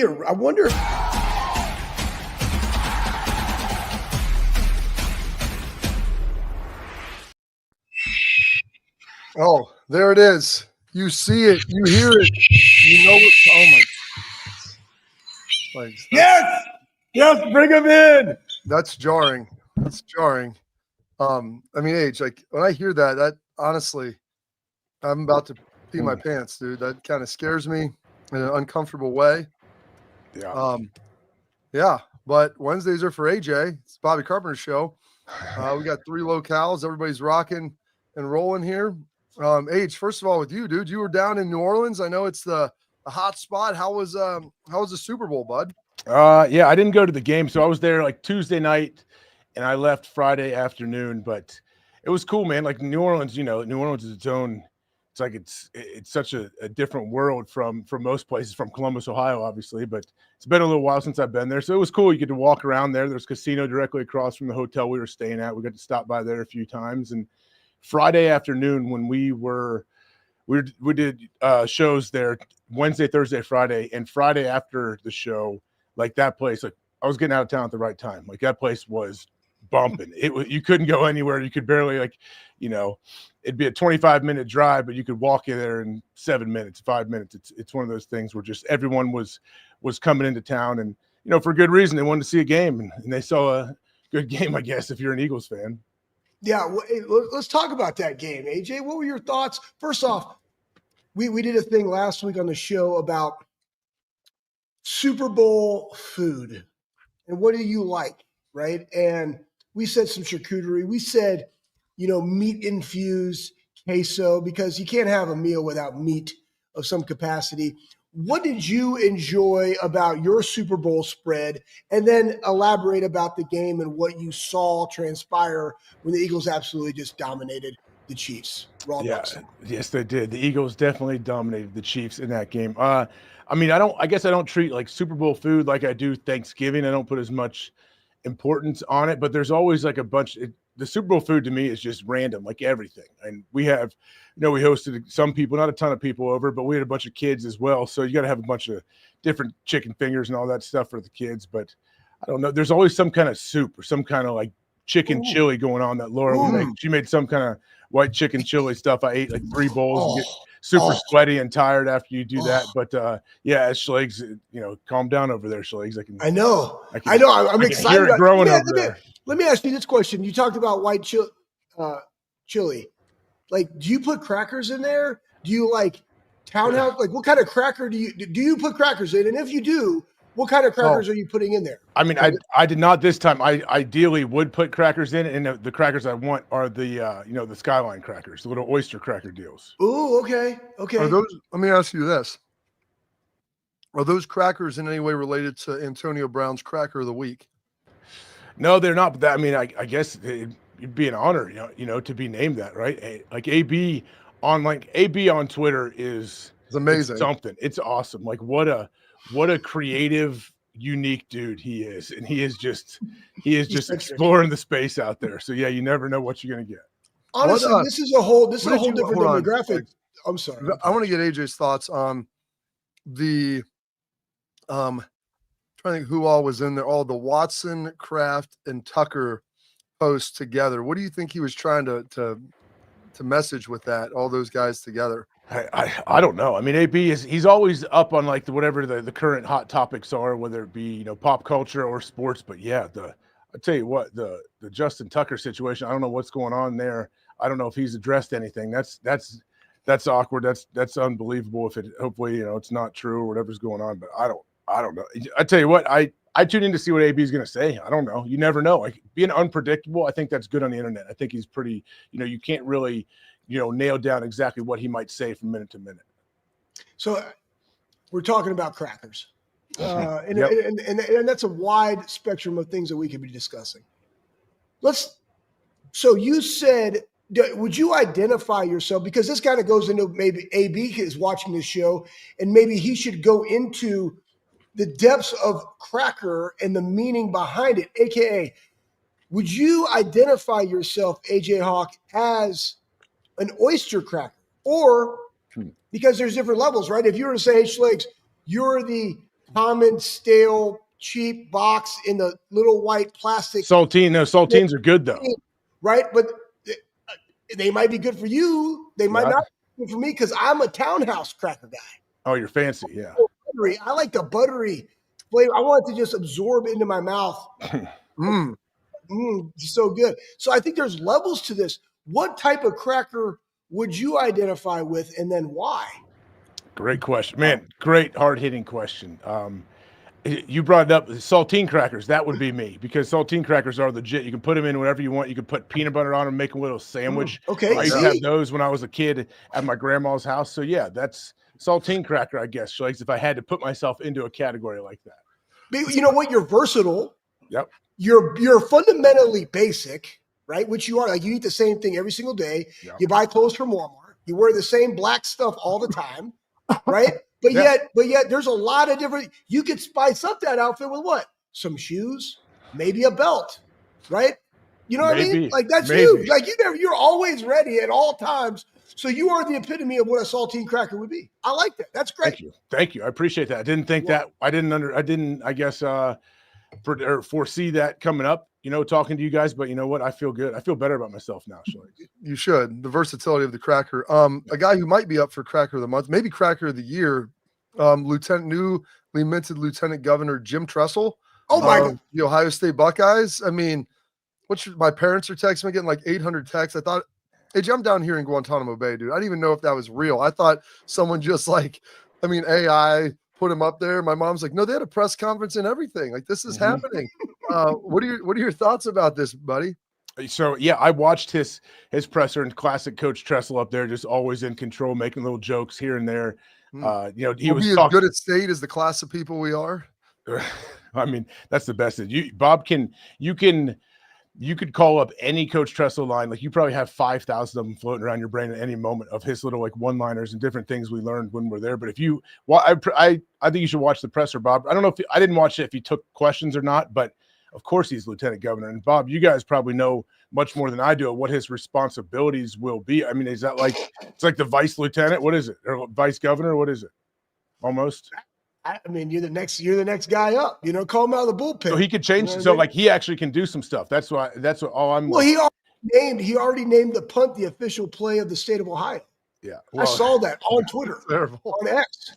I wonder. Oh, there it is. You see it. You hear it. You know it. Oh my. Like, Yes, bring him in. That's jarring. That's jarring. I mean, Age, like when I hear that honestly, I'm about to pee my pants, dude. That kind of scares me in an uncomfortable way. Yeah. Yeah. But Wednesdays are for AJ. It's Bobby Carpenter show. We got 3 locales. Everybody's rocking and rolling here. Age, first of all, with you, dude, you were down in New Orleans. I know it's a hot spot. How was the Super Bowl, bud? Yeah, I didn't go to the game, so I was there like Tuesday night, and I left Friday afternoon. But it was cool, man. Like New Orleans, New Orleans is its own. It's like it's such a different world from most places, from Columbus, Ohio, obviously. But it's been a little while since I've been there, so it was cool. You get to walk around there. There's a casino directly across from the hotel we were staying at. We got to stop by there a few times. And Friday afternoon, when we did shows there Wednesday, Thursday, Friday, and Friday after the show, like that place, like I was getting out of town at the right time. Like that place was bumping. You couldn't go anywhere. You could barely it'd be a 25-minute drive, but you could walk in there in 7 minutes, 5 minutes. It's one of those things where just everyone was coming into town, and for good reason. They wanted to see a game, and they saw a good game, I guess, if you're an Eagles fan. Yeah, well, hey, let's talk about that game, AJ. What were your thoughts? First off, we did a thing last week on the show about Super Bowl food and what do you like, right? And we said some charcuterie. We said, meat infused queso, because you can't have a meal without meat of some capacity. What did you enjoy about your Super Bowl spread? And then elaborate about the game and what you saw transpire when the Eagles absolutely just dominated the Chiefs. Yes, they did. The Eagles definitely dominated the Chiefs in that game. I guess I don't treat like Super Bowl food like I do Thanksgiving. I don't put as much importance on it, but there's always like a bunch. The Super Bowl food to me is just random, like everything. And we have, we hosted some people, not a ton of people over, but we had a bunch of kids as well. So you got to have a bunch of different chicken fingers and all that stuff for the kids. But I don't know. There's always some kind of soup or some kind of like chicken chili going on that Laura will make. She made some kind of white chicken chili stuff. I ate like 3 bowls and get super sweaty and tired after you do that. But yeah, Schlegs, calm down over there, Schlegs. I know. I'm excited. Hear it growing over there. Let me ask you this question. You talked about white chili. Like, do you put crackers in there? Do you like townhouse? Like, what kind of cracker do you put crackers in? And if you do, what kind of crackers are you putting in there? I mean, I did not this time. I ideally would put crackers in, and the crackers I want are the the Skyline crackers, the little oyster cracker deals. Ooh, okay. Are those? Let me ask you this: are those crackers in any way related to Antonio Brown's Cracker of the Week? No, they're not. But I guess it'd be an honor, to be named that, right? Like AB on Twitter is amazing. It's something. It's awesome. Like what a creative, unique dude he is, and he is just exploring the space out there. So yeah, you never know what you're gonna get. Honestly, this is a whole different demographic. I'm sorry. I want to get AJ's thoughts on the trying to think who all was in there. All the Watson, Kraft, and Tucker posts together. What do you think he was trying to message with that? All those guys together. I don't know. I mean, AB he's always up on like whatever the current hot topics are, whether it be pop culture or sports. But yeah, I tell you what, the Justin Tucker situation. I don't know what's going on there. I don't know if he's addressed anything. That's awkward. That's unbelievable. If hopefully it's not true or whatever's going on. But I don't know. I tell you what, I tune in to see what AB is going to say. I don't know. You never know. Like being unpredictable, I think that's good on the internet. I think he's pretty. You can't really nail down exactly what he might say from minute to minute. So we're talking about crackers. And that's a wide spectrum of things that we could be discussing. So you said, would you identify yourself? Because this kind of goes into maybe AB is watching this show, and maybe he should go into the depths of cracker and the meaning behind it. AKA, would you identify yourself, AJ Hawk, as an oyster cracker? Or because there's different levels, right? If you were to say, hey, Schlegs, you're the common, stale, cheap box in the little white plastic. Saltines are good though. Right? But they might be good for you. They might not be good for me because I'm a Townhouse cracker guy. Oh, you're fancy, yeah. Buttery. I like the buttery flavor. I want it to just absorb into my mouth. So good. So I think there's levels to this. What type of cracker would you identify with, and then why? Great question, man. Great hard-hitting question. You brought it up, saltine crackers. That would be me because saltine crackers are legit. You can put them in whatever you want. You can put peanut butter on them, make a little sandwich. Okay, I used to have those when I was a kid at my grandma's house. So yeah, that's saltine cracker, I guess. So if I had to put myself into a category like that. But you know what? You're versatile. Yep. You're fundamentally basic, right? Which you are. Like you eat the same thing every single day. Yep. You buy clothes from Walmart. You wear the same black stuff all the time, right? But yet, there's a lot of different. You could spice up that outfit with what? Some shoes, maybe a belt, right? You know what I mean? Like that's you. Like you're always ready at all times. So you are the epitome of what a saltine cracker would be. I like that. That's great. Thank you. I appreciate that. I didn't think that. I didn't. I guess foresee that coming up. You know, talking to you guys. But you know what? I feel good. I feel better about myself now. You should. The versatility of the cracker. A guy who might be up for Cracker of the Month, maybe Cracker of the Year. Newly minted Lieutenant Governor Jim Tressel. Oh my God. The Ohio State Buckeyes. I mean, my parents are texting me, getting like 800 texts. I thought, hey, I'm down here in Guantanamo Bay, dude. I didn't even know if that was real. I thought someone just AI put him up there. My mom's like, no, they had a press conference and everything. Like this is happening. What are your thoughts about this, buddy? So yeah, I watched his presser and classic Coach Tressel up there, just always in control, making little jokes here and there. He was as good at state as the class of people we are. I mean, that's the best. Bob you could call up any Coach Tressel line. Like you probably have 5,000 of them floating around your brain at any moment of his little like one-liners and different things we learned when we're there. But I think you should watch the presser, Bob. I don't know I didn't watch it if he took questions or not, but of course he's Lieutenant Governor. And Bob, you guys probably know much more than I do of what his responsibilities will be. I mean, is that it's like the vice lieutenant? What is it? Or vice governor? What is it? Almost. I mean, you're the next guy up. You know, call him out of the bullpen. So he could change. He actually can do some stuff. That's what all I'm. Well, he already named the punt the official play of the state of Ohio. Yeah, I saw that on Twitter, on X.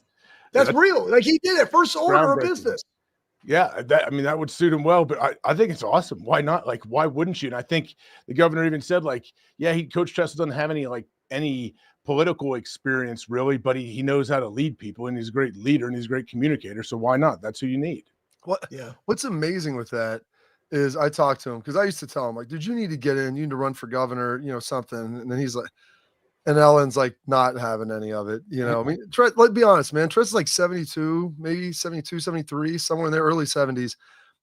That's real. Like he did it first order of business. Yeah, that would suit him well, but I think it's awesome. Why not? Like, why wouldn't you? And I think the governor even said, Coach Tressel doesn't have any political experience really, but he knows how to lead people, and he's a great leader and he's a great communicator. So why not? That's who you need. What's amazing with that is I talked to him because I used to tell him did you need to get in? You need to run for governor, something. And then he's like, and Ellen's not having any of it. I mean, let's be honest, man. Tress is 72, maybe 72, 73, somewhere in the early 70s.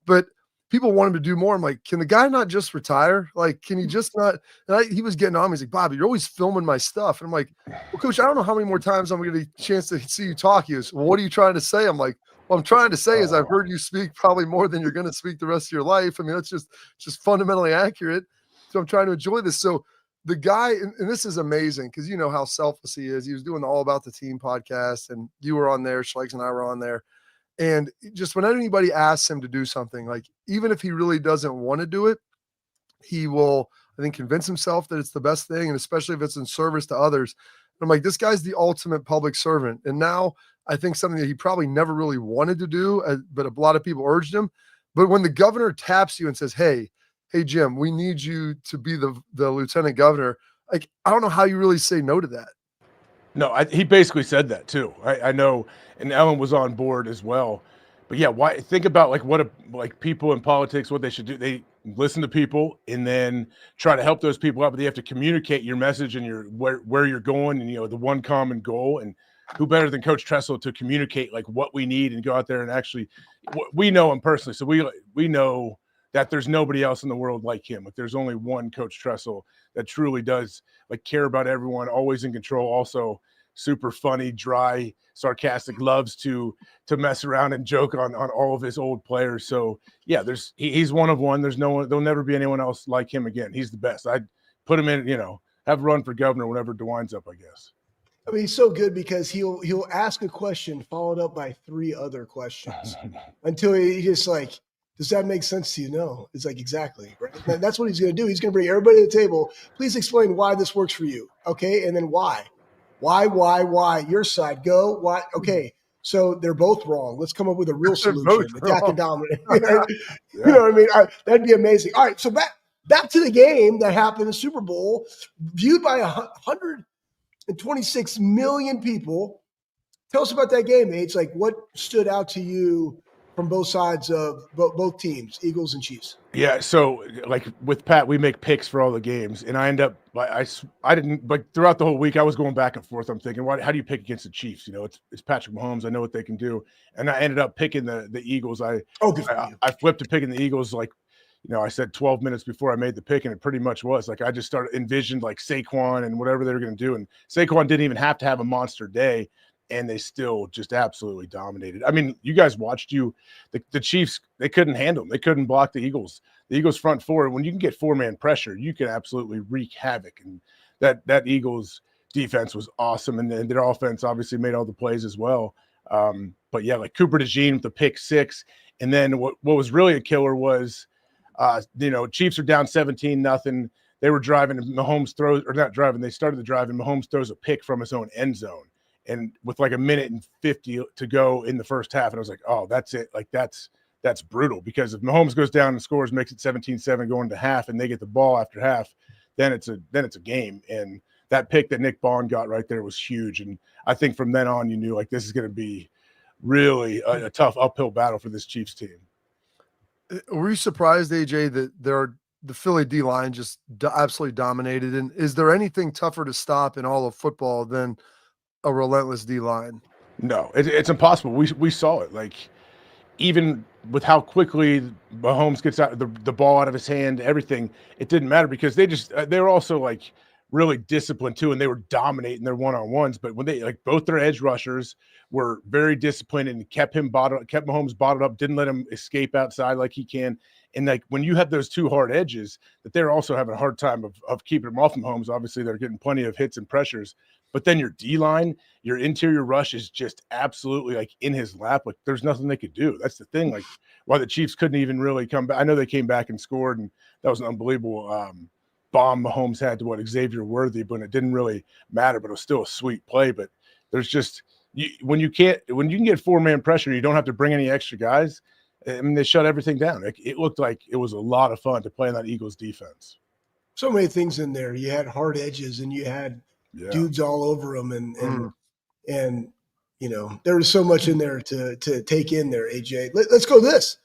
But people want him to do more. I'm like, can the guy not just retire? Can he just not? And he was getting on me. He's like, Bobby, you're always filming my stuff. And I'm like, well, Coach, I don't know how many more times I'm going to get a chance to see you talk. He goes, well, what are you trying to say? I'm like, what I'm trying to say is I've heard you speak probably more than you're going to speak the rest of your life. I mean, that's just fundamentally accurate. So I'm trying to enjoy this. So the guy, and this is amazing because you know how selfless he is. He was doing the All About the Team podcast, and you were on there, Schleiks and I were on there. And just whenever anybody asks him to do something, even if he really doesn't want to do it, he will, I think, convince himself that it's the best thing, and especially if it's in service to others. And I'm like, this guy's the ultimate public servant. And now I think something that he probably never really wanted to do, but a lot of people urged him. But when the governor taps you and says, hey, Jim, we need you to be the lieutenant governor, I don't know how you really say no to that. No, he basically said that too. I know, and Ellen was on board as well. But yeah, why think about people in politics, what they should do? They listen to people and then try to help those people out. But they have to communicate your message and where you're going, and the one common goal. And who better than Coach Tressel to communicate what we need and go out there and actually, we know him personally, so we know that there's nobody else in the world like him. There's only one Coach Tressel that truly does care about everyone, always in control, also super funny, dry, sarcastic, loves to mess around and joke on all of his old players. So yeah, he's one of one. There's no one, there'll never be anyone else like him again. He's the best. I'd put him in, have a run for governor whenever DeWine's up, I guess. I mean, he's so good because he'll ask a question followed up by 3 other questions until he just like, does that make sense to you? No. It's like, exactly. Right. And that's what he's going to do. He's going to bring everybody to the table. Please explain why this works for you. Okay. And then why? Why? Your side. Go. Why? Okay. So they're both wrong. Let's come up with a real solution. Attack and dominate. Yeah. You know what I mean? That'd be amazing. All right. So back to the game that happened in the Super Bowl, viewed by 126 million people. Tell us about that game, H. Like, what stood out to you from both sides of both teams, Eagles and Chiefs? Yeah, so like with Pat, we make picks for all the games, and I end up I didn't like throughout the whole week. I was going back and forth. I'm thinking, how do you pick against the Chiefs? You know, it's Patrick Mahomes. I know what they can do, and I ended up picking the Eagles. Good for you. I flipped to picking the Eagles. Like, you know, I said 12 minutes before I made the pick, and it pretty much was like I just started envisioned like Saquon and whatever they were going to do, and Saquon didn't even have to have a monster day. And they still just absolutely dominated. I mean, you guys watched the Chiefs, they couldn't handle them. They couldn't block the Eagles. The Eagles front four, when you can get 4-man pressure, you can absolutely wreak havoc. And that Eagles defense was awesome. And then their offense obviously made all the plays as well. But yeah, like Cooper DeJean with the pick 6. And then what was really a killer was, Chiefs are down 17-0. They were driving and Mahomes throws, or not driving, they started the drive and Mahomes throws a pick from his own end zone. And with like 1:50 to go in the first half, and I was like, oh, that's it. Like that's brutal, because if Mahomes goes down and scores, makes it 17-7 going to half, and they get the ball after half, then it's a game. And that pick that Nick Bond got right there was huge. And I think from then on, you knew like this is going to be really a tough uphill battle for this Chiefs team. Were you surprised, AJ, that the Philly D line just absolutely dominated? And is there anything tougher to stop in all of football than a relentless D line? No, it's impossible. We saw it. Like, even with how quickly Mahomes gets out the ball out of his hand, everything, it didn't matter, because they were also like really disciplined too, and they were dominating their one-on-ones. But when they both their edge rushers were very disciplined and kept Mahomes bottled up, didn't let him escape outside like he can. And like when you have those two hard edges, that they're also having a hard time of keeping them off Mahomes. Obviously, they're getting plenty of hits and pressures. But then your D-line, your interior rush is just absolutely like in his lap. Like there's nothing they could do. That's the thing. Like why the Chiefs couldn't even really come back. I know they came back and scored, and that was an unbelievable bomb Mahomes had to Xavier Worthy, but it didn't really matter. But it was still a sweet play. But there's just when you can get 4-man pressure, you don't have to bring any extra guys. I mean, they shut everything down. It looked like it was a lot of fun to play in that Eagles defense. So many things in there. You had hard edges, and you had dudes all over them, and there was so much in there to take in there. AJ, let's go this.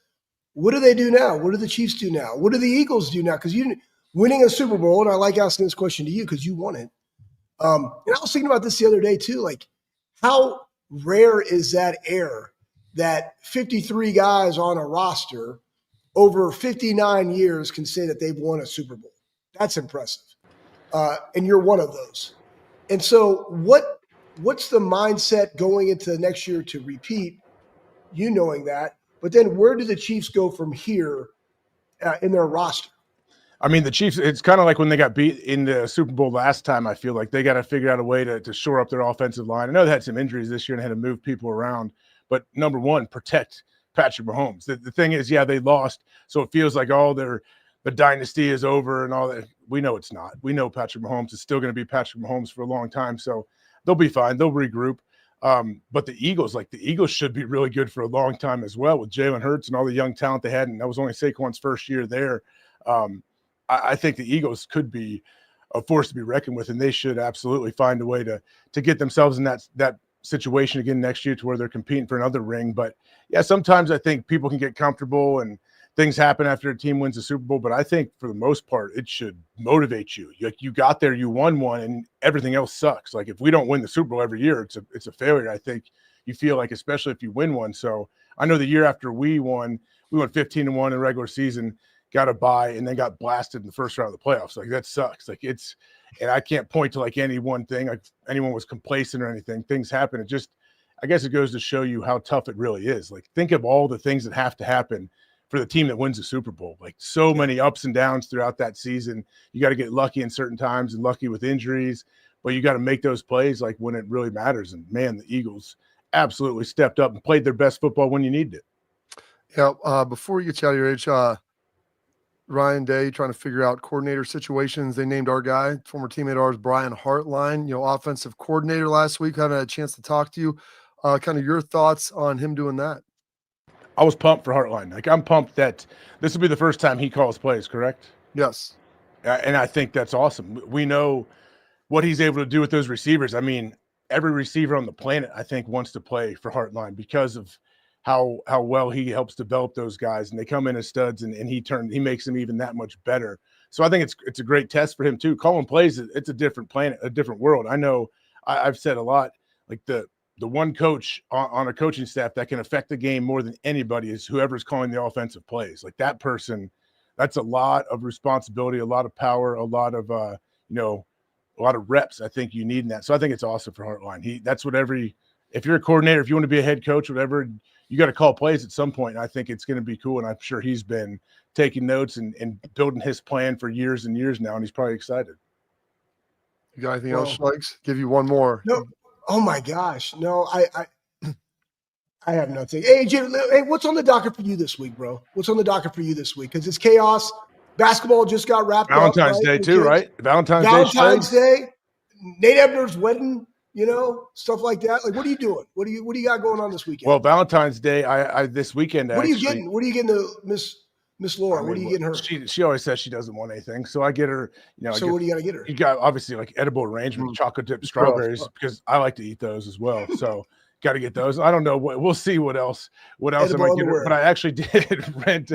What do they do now? What do the Chiefs do now? What do the Eagles do now? Because you winning a Super Bowl, and I like asking this question to you because you won it. And I was thinking about this the other day too. Like, how rare is that air that 53 guys on a roster over 59 years can say that they've won a Super Bowl? That's impressive. And you're one of those. And so what's the mindset going into the next year to repeat, you knowing that? But then where do the Chiefs go from here in their roster? I mean, the Chiefs, it's kind of like when they got beat in the Super Bowl last time. I feel like they got to figure out a way to shore up their offensive line. I know they had some injuries this year and had to move people around. But number one, protect Patrick Mahomes. The thing is, they lost. So it feels like the dynasty is over and all that. We know it's not. We know Patrick Mahomes is still going to be Patrick Mahomes for a long time. So they'll be fine. They'll regroup. But the Eagles should be really good for a long time as well, with Jalen Hurts and all the young talent they had. And that was only Saquon's first year there. I think the Eagles could be a force to be reckoned with, and they should absolutely find a way to get themselves in that situation again next year to where they're competing for another ring. But yeah, sometimes I think people can get comfortable and things happen after a team wins the Super Bowl. But I think for the most part, it should motivate you. Like, you got there, you won one, and everything else sucks. Like, if we don't win the Super Bowl every year, it's a failure. I think you feel like, especially if you win one. So I know the year after we won 15-1 in the regular season, got a bye, and then got blasted in the first round of the playoffs. Like, that sucks. Like, and I can't point to like any one thing, like anyone was complacent or anything. Things happen. I guess it goes to show you how tough it really is. Like, think of all the things that have to happen for the team that wins the Super Bowl. Like, so many ups and downs throughout that season. You got to get lucky in certain times and lucky with injuries. but you got to make those plays like when it really matters. And man, the Eagles absolutely stepped up and played their best football when you needed it. Yeah. Before we get you out of your age, Ryan Day trying to figure out coordinator situations. They named our guy, former teammate of ours, Brian Hartline, offensive coordinator last week. Haven't had a chance to talk to you. Kind of your thoughts on him doing that. I was pumped for Hartline. Like, I'm pumped that this will be the first time he calls plays, correct? Yes. And I think that's awesome. We know what he's able to do with those receivers. I mean, every receiver on the planet, I think, wants to play for Hartline because of how well he helps develop those guys, and they come in as studs, and he makes them even that much better. So I think it's a great test for him too. Calling plays, it's a different planet, a different world. I know I've said a lot, like the one coach on a coaching staff that can affect the game more than anybody is whoever's calling the offensive plays. Like that person, that's a lot of responsibility, a lot of power, a lot of a lot of reps I think you need in that. So I think it's awesome for Hartline. That's what if you're a coordinator, if you want to be a head coach, whatever, you got to call plays at some point. And I think it's going to be cool. And I'm sure he's been taking notes and building his plan for years and years now. And he's probably excited. You got anything else, Schlegs? Give you one more. No. Oh my gosh. No, I have nothing. Hey, Jim, hey, what's on the docket for you this week, bro? What's on the docket for you this week? Because it's chaos. Basketball just got wrapped Valentine's up. Day too, right? Valentine's Day. Nate Ebner's wedding. Stuff like that. Like, what are you doing? What do you got going on this weekend? Well, Valentine's Day, I this weekend. What are you getting? What are you getting to Miss Laura? What are you getting her? She always says she doesn't want anything, so I get her. So what do you got to get her? You got obviously like edible arrangement, chocolate dipped strawberries because I like to eat those as well. So got to get those. I don't know we'll see what else edible I might get her. But I actually did rent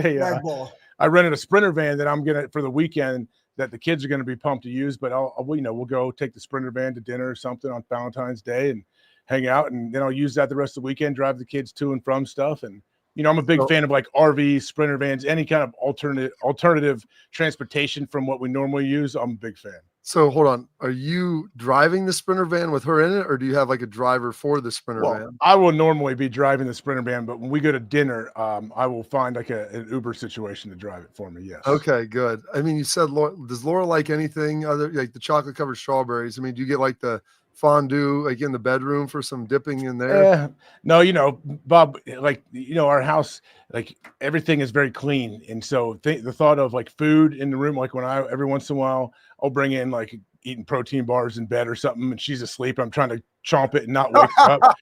I rented a Sprinter van that I'm gonna for the weekend that the kids are going to be pumped to use, but we'll go take the Sprinter van to dinner or something on Valentine's Day and hang out. And then I'll use that the rest of the weekend, drive the kids to and from stuff. And, I'm a big fan of like RVs, Sprinter vans, any kind of alternative transportation from what we normally use. I'm a big fan. So hold on. Are you driving the Sprinter van with her in it, or do you have like a driver for the Sprinter van? I will normally be driving the Sprinter van, but when we go to dinner, I will find like an Uber situation to drive it for me. Yes. Okay, good. I mean, you said, does Laura like anything other like the chocolate covered strawberries? I mean, do you get like the fondue like in the bedroom for some dipping in there? No, Bob, like, our house, like everything is very clean. And so the thought of like food in the room, like when every once in a while, I'll bring in like eating protein bars in bed or something and she's asleep. I'm trying to chomp it and not wake her up,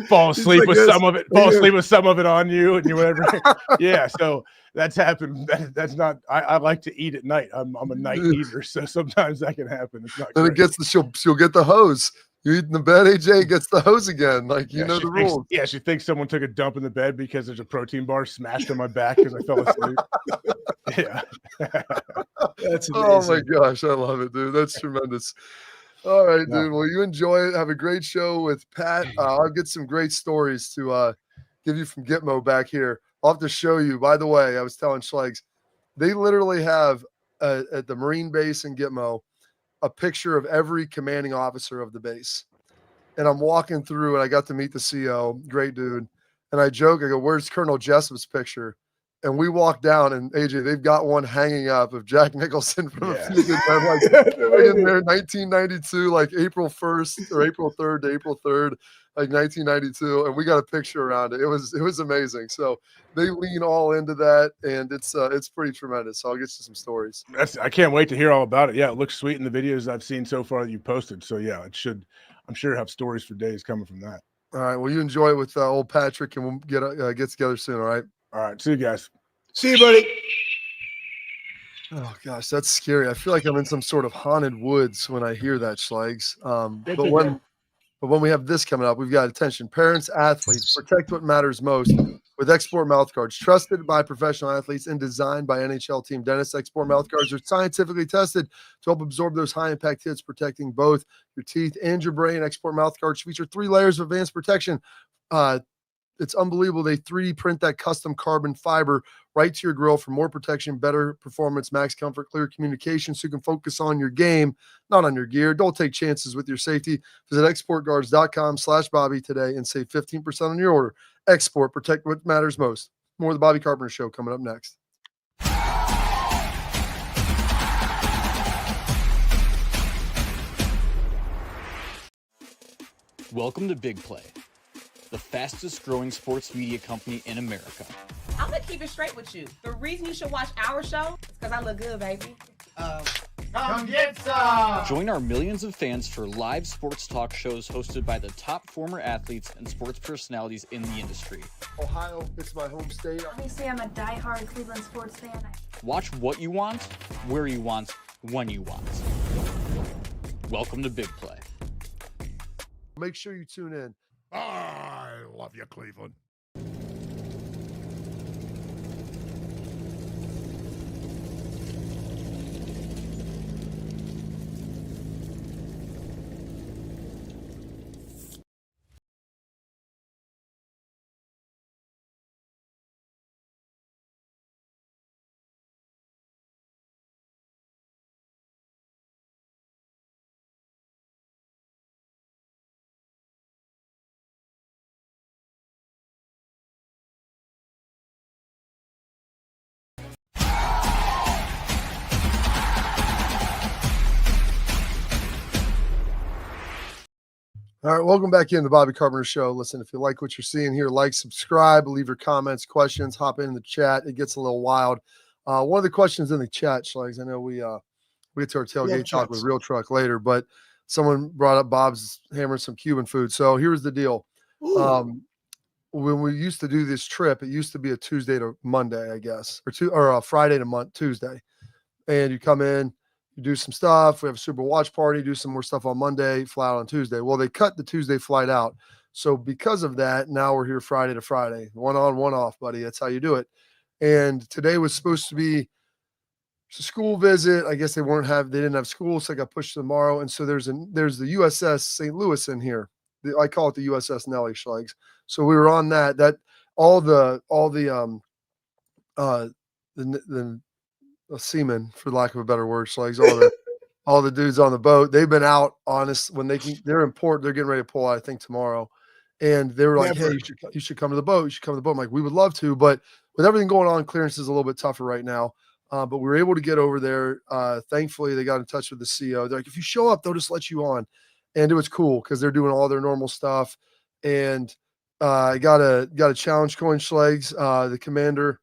fall asleep like with some of it on you and whatever. Yeah. So that's happened. That's not, I like to eat at night. I'm a night eater. So sometimes that can happen. It's not. Then it she'll get the hose. You eat in the bed, AJ gets the hose again. Like, know the rules. Yeah. She thinks someone took a dump in the bed because there's a protein bar smashed on my back because I fell asleep. Yeah. That's amazing. Oh my gosh. I love it, dude. That's tremendous. All right, dude. Well, you enjoy it. Have a great show with Pat. I'll get some great stories to give you from Gitmo back here. I'll have to show you. By the way, I was telling Schlegs, they literally have at the Marine base in Gitmo a picture of every commanding officer of the base. And I'm walking through and I got to meet the CO, great dude. And I joke, I go, where's Colonel Jessup's picture? And we walk down, and AJ, they've got one hanging up of Jack Nicholson from a few good men, like right in there, 1992, like April 1st or April 3rd to April 3rd, like 1992, and we got a picture around it. It was amazing. So they lean all into that, and it's pretty tremendous. So I'll get you some stories. I can't wait to hear all about it. Yeah, it looks sweet in the videos I've seen so far that you posted. So yeah, I'm sure have stories for days coming from that. All right. Well, you enjoy it with old Patrick, and we'll get together soon. All right. All right. See you guys. See you, buddy. Oh gosh, that's scary. I feel like I'm in some sort of haunted woods when I hear that, Schlegs. But when we have this coming up, we've got attention. Parents, athletes, protect what matters most with Export mouth guards. Trusted by professional athletes and designed by NHL team dentists, Export mouth guards are scientifically tested to help absorb those high-impact hits, protecting both your teeth and your brain. Export mouth guards feature 3 layers of advanced protection. It's unbelievable. They 3D print that custom carbon fiber right to your grill for more protection, better performance, max comfort, clear communication, so you can focus on your game, not on your gear. Don't take chances with your safety. Visit exportguards.com/Bobby today and save 15% on your order. Export, protect what matters most. More of the Bobby Carpenter Show coming up next. Welcome to Big Play, the fastest growing sports media company in America. I'm gonna keep it straight with you. The reason you should watch our show is because I look good, baby. Come get some! Join our millions of fans for live sports talk shows hosted by the top former athletes and sports personalities in the industry. Ohio, it's my home state. Obviously, I'm a diehard Cleveland sports fan. Watch what you want, where you want, when you want. Welcome to Big Play. Make sure you tune in. I love you, Cleveland. All right, welcome back in the Bobby Carpenter Show. Listen, if you like what you're seeing here, like, subscribe, leave your comments, questions, hop in the chat. It gets a little wild. One of the questions in the chat, Schlegs, I know we get to our tailgate talk with Real Truck later, but someone brought up Bob's hammering some Cuban food. So here's the deal. When we used to do this trip, it used to be a Tuesday to Monday, I guess, or a Friday to Tuesday. And you come in, you do some stuff. We have a Super Bowl watch party, do some more stuff on Monday, fly out on Tuesday. Well, they cut the Tuesday flight out. So because of that, now we're here Friday to Friday. One on, one off, buddy. That's how you do it. And today was supposed to be a school visit. I guess they didn't have school, so I got pushed to tomorrow. And so there's the USS St. Louis in here. I call it the USS Nelly, Schlegs. So we were on that all the seamen, for lack of a better word, Schlegs, all the dudes on the boat, they've been out honest when they're in port, they're getting ready to pull out, I think tomorrow. And they were like, hey, you should come to the boat. You should come to the boat. I'm like, we would love to, but with everything going on, clearance is a little bit tougher right now. But we were able to get over there. Thankfully, they got in touch with the CO. They're like, if you show up, they'll just let you on. And it was cool because they're doing all their normal stuff. And I got a challenge coin, Schlegs, the commander.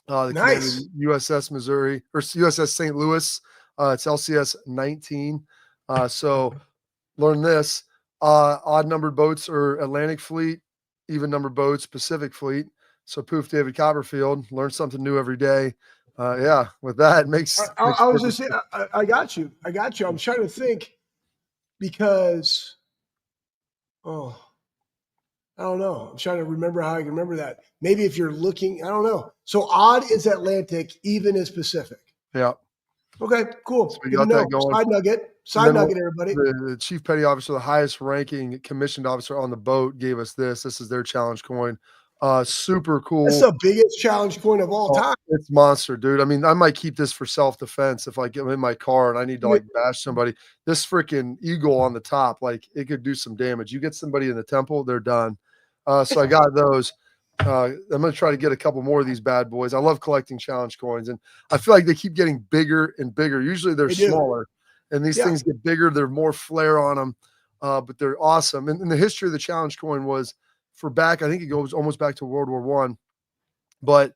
Nice. USS Missouri or USS St. Louis. It's LCS 19. So learn this. Odd numbered boats are Atlantic Fleet, even numbered boats, Pacific Fleet. So poof, David Copperfield. Learn something new every day. With that, it makes I was just saying, I got you. I'm trying to think because, I don't know. I'm trying to remember how I can remember that. Maybe if you're looking, I don't know. So odd is Atlantic, even is Pacific. Yeah. Okay, cool. So we got that going. Side nugget, everybody. The chief petty officer, the highest ranking commissioned officer on the boat, gave us this. This is their challenge coin. Super cool. It's the biggest challenge coin of all time. It's monster, dude. I mean, I might keep this for self-defense if I get in my car and I need to bash somebody. This freaking eagle on the top, it could do some damage. You get somebody in the temple, they're done. So I got those. I'm going to try to get a couple more of these bad boys. I love collecting challenge coins, and I feel like they keep getting bigger and bigger. Usually they're smaller, and these things get bigger. They're more flair on them, but they're awesome. And the history of the challenge coin was I think it goes almost back to World War I, but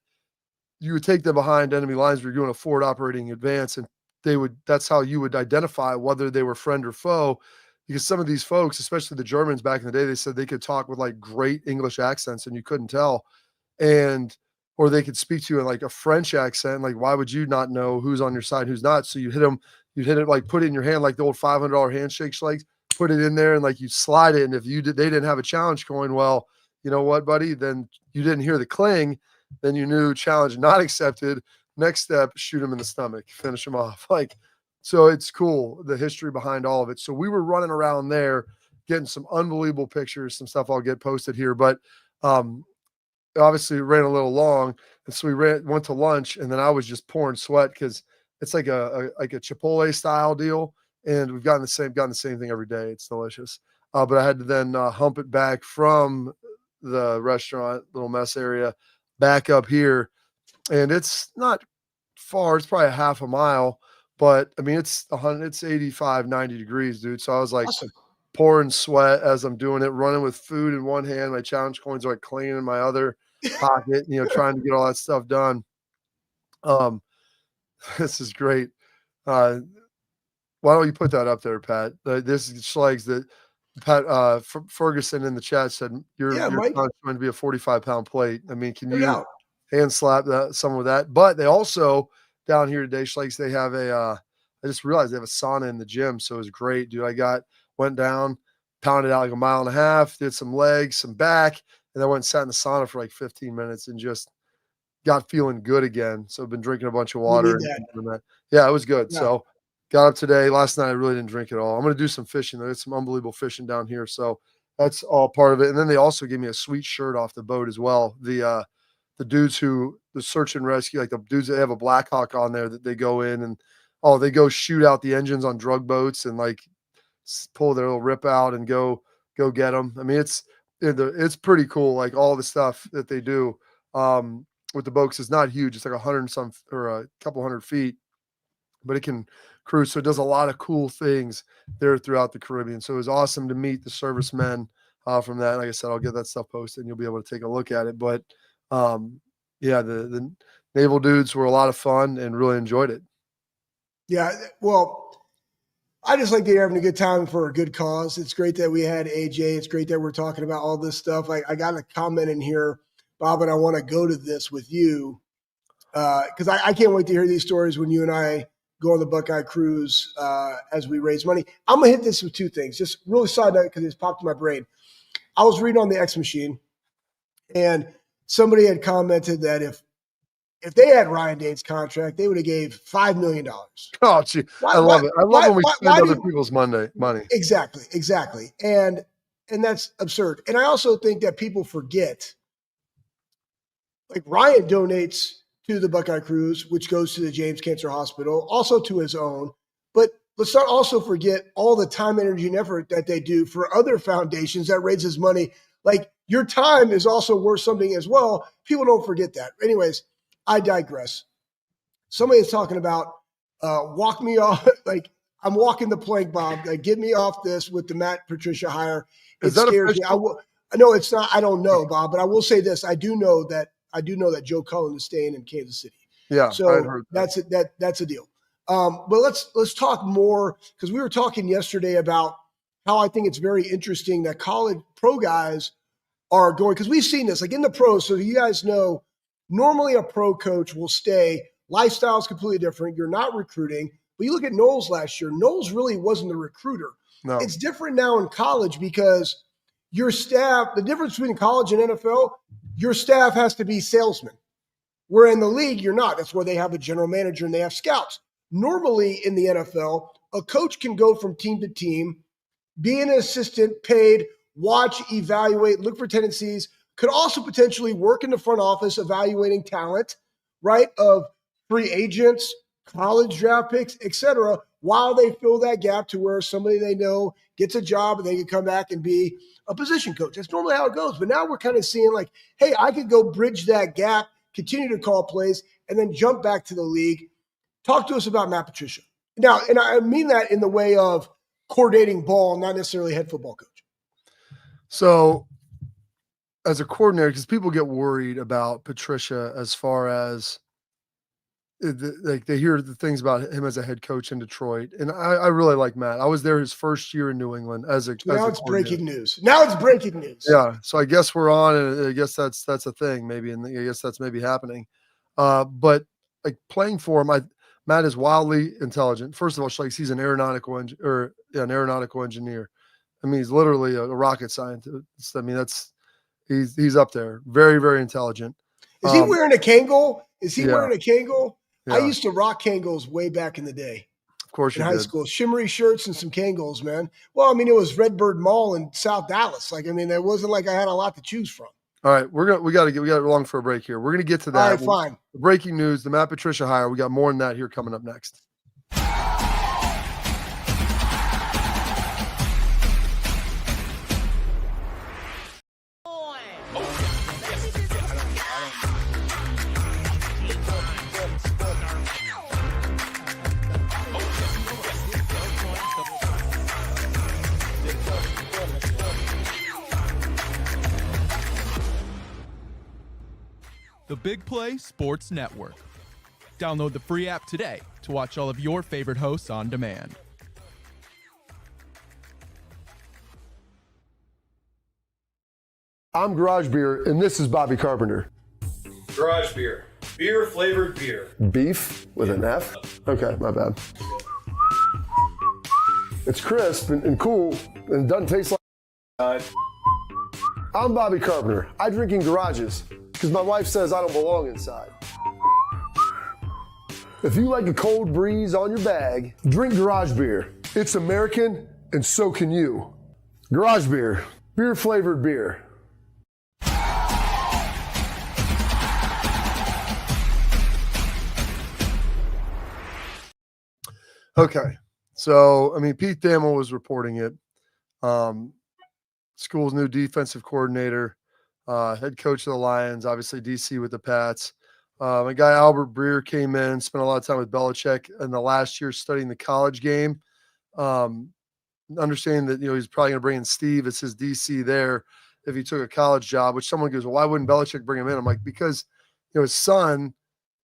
you would take them behind enemy lines where you're doing a forward operating advance, and that's how you would identify whether they were friend or foe. Because some of these folks, especially the Germans back in the day, they said they could talk with great English accents and you couldn't tell. Or they could speak to you in a French accent. Why would you not know who's on your side, who's not? So you'd hit it, put it in your hand, like the old $500 handshake, Schlegs, put it in there and you slide it. And if they didn't have a challenge coin, well, you know what, buddy? Then you didn't hear the cling. Then you knew challenge not accepted. Next step, shoot him in the stomach, finish him off. So it's cool, the history behind all of it. So we were running around there getting some unbelievable pictures, some stuff I'll get posted here. But obviously it ran a little long. And so we went to lunch, and then I was just pouring sweat because it's like a Chipotle style deal. And we've gotten the same thing every day. It's delicious. But I had to then hump it back from the restaurant, little mess area, back up here. And it's not far. It's probably a half a mile. But I mean, it's 85, 90 degrees, dude. So I was like, awesome. pouring sweat as I'm doing it, running with food in one hand. My challenge coins are like clinging in my other pocket, trying to get all that stuff done. This is great. Why don't you put that up there, Pat? This is Schlegs that Pat Ferguson in the chat said your Mike. going to be a 45-pound plate. I mean, can No you doubt. hand slap some of that? But they also down here today, Schlegs, they have I just realized they have a sauna in the gym, so it was great, dude. Went down, pounded out like a mile and a half, did some legs, some back, and then went and sat in the sauna for like 15 minutes and just got feeling good again. So I've been drinking a bunch of water. Yeah, it was good. Yeah. So got up today. Last night I really didn't drink at all. I'm going to do some fishing. There's some unbelievable fishing down here. So that's all part of it. And then they also gave me a sweet shirt off the boat as well. The dudes the search and rescue, like the dudes that have a Black Hawk on there that they go in and they go shoot out the engines on drug boats and like pull their little rip out and go get them. I mean, it's pretty cool. Like all the stuff that they do with the boat, 'cause it's not huge. It's like 100 and some or a couple hundred feet, but it can cruise. So it does a lot of cool things there throughout the Caribbean. So it was awesome to meet the servicemen from that. Like I said, I'll get that stuff posted and you'll be able to take a look at it. But the naval dudes were a lot of fun and really enjoyed it. Yeah, well, I just like that you're having a good time for a good cause. It's great that we had AJ. It's great that we're talking about all this stuff. I got a comment in here, Bob, and I want to go to this with you because I can't wait to hear these stories when you and I go on the Buckeye Cruise as we raise money. I'm going to hit this with two things, just really side note because it's popped in my brain. I was reading on the X Machine, and somebody had commented that if they had Ryan Dane's contract, they would have gave $5 million. Oh, gee. I love it. I love when we spend other people's money. Exactly. And that's absurd. And I also think that people forget, like Ryan donates to the Buckeye Cruise, which goes to the James Cancer Hospital, also to his own. But let's not also forget all the time, energy, and effort that they do for other foundations that raises money. Like your time is also worth something as well. People don't forget that. Anyways, I digress. Somebody is talking about walk me off. Like I'm walking the plank, Bob. Like, get me off this with the Matt Patricia hire. It scares me. No, it's not. I don't know, Bob, but I will say this. I do know that Joe Cullen is staying in Kansas City. Yeah, so that's a deal. But let's talk more because we were talking yesterday about how I think it's very interesting that college pro guys are going, because we've seen this like in the pros. So you guys know, normally a pro coach will stay. Lifestyle is completely different. You're not recruiting. But you look at Knowles last year. Knowles really wasn't a recruiter. No. It's different now in college because your staff, the difference between college and NFL, your staff has to be salesmen. Where in the league, you're not. That's where they have a general manager and they have scouts. Normally in the NFL, a coach can go from team to team, be an assistant, paid, watch, evaluate, look for tendencies, could also potentially work in the front office evaluating talent, right, of free agents, college draft picks, etc., while they fill that gap to where somebody they know gets a job and they can come back and be a position coach. That's normally how it goes. But now we're kind of seeing like, hey, I could go bridge that gap, continue to call plays, and then jump back to the league. Talk to us about Matt Patricia. Now, and I mean that in the way of coordinating ball, not necessarily head football coach. So as a coordinator, because people get worried about Patricia as far as like they hear the things about him as a head coach in Detroit. And I really like Matt. I was there his first year in New England now it's breaking news. Now it's breaking news. Yeah. So I guess we're on, and I guess that's a thing maybe. And I guess that's maybe happening. But like playing for him, Matt is wildly intelligent. First of all, like he's an aeronautical engineer. I mean, he's literally a rocket scientist. I mean, he's up there. Very, very intelligent. Is he wearing a Kangol? Wearing a Kangol? Yeah. I used to rock Kangos way back in the day. Of course you in did. high school. Shimmery shirts and some Kangos, man. Well, I mean, it was Redbird Mall in South Dallas. Like, I mean, it wasn't like I had a lot to choose from. All right, we got along for a break here. We're gonna get to that. All right, fine. Breaking news: the Matt Patricia hire. We got more than that here coming up next. the Big Play Sports Network. Download the free app today to watch all of your favorite hosts on demand. I'm Garage Beer, and this is Bobby Carpenter. Garage Beer. Beer flavored beer. Beef with an F? Okay, my bad. It's crisp and cool, and it doesn't taste like. I'm Bobby Carpenter. I drink in garages because my wife says I don't belong inside. If you like a cold breeze on your bag, drink Garage Beer. It's American, and so can you. Garage Beer. Beer flavored beer. Okay, so, I mean, Pete Thamel was reporting it. School's new defensive coordinator, head coach of the Lions, obviously DC with the Pats. My guy Albert Breer came in, spent a lot of time with Belichick in the last year studying the college game. Understanding that, he's probably going to bring in Steve as his DC there if he took a college job, which someone goes, well, why wouldn't Belichick bring him in? I'm like, because, his son,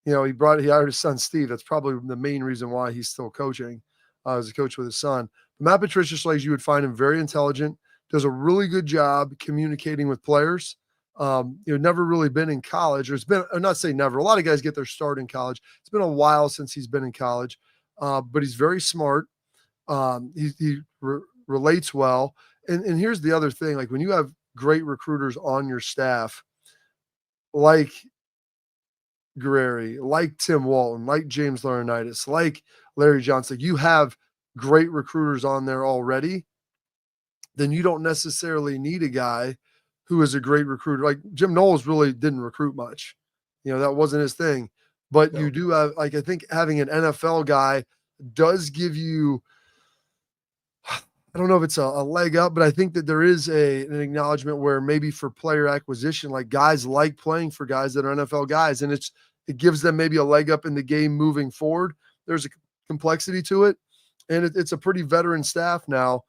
he hired his son, Steve. That's probably the main reason why he's still coaching as a coach with his son. Matt Patricia, you would find him very intelligent, does a really good job communicating with players. Never really been in college, or it's been, I'm not saying never. A lot of guys get their start in college. It's been a while since he's been in college, but he's very smart. He relates well. And here's the other thing, like when you have great recruiters on your staff, like Guerreri, like Tim Walton, like James Laurinaitis, like Larry Johnson, you have great recruiters on there already, then you don't necessarily need a guy who is a great recruiter. Like Jim Knowles really didn't recruit much. That wasn't his thing. But you do have, I think having an NFL guy does give you, I don't know if it's a leg up, but I think that there is an acknowledgement where maybe for player acquisition, like guys like playing for guys that are NFL guys, and it gives them maybe a leg up in the game moving forward. There's a complexity to it, and it's a pretty veteran staff now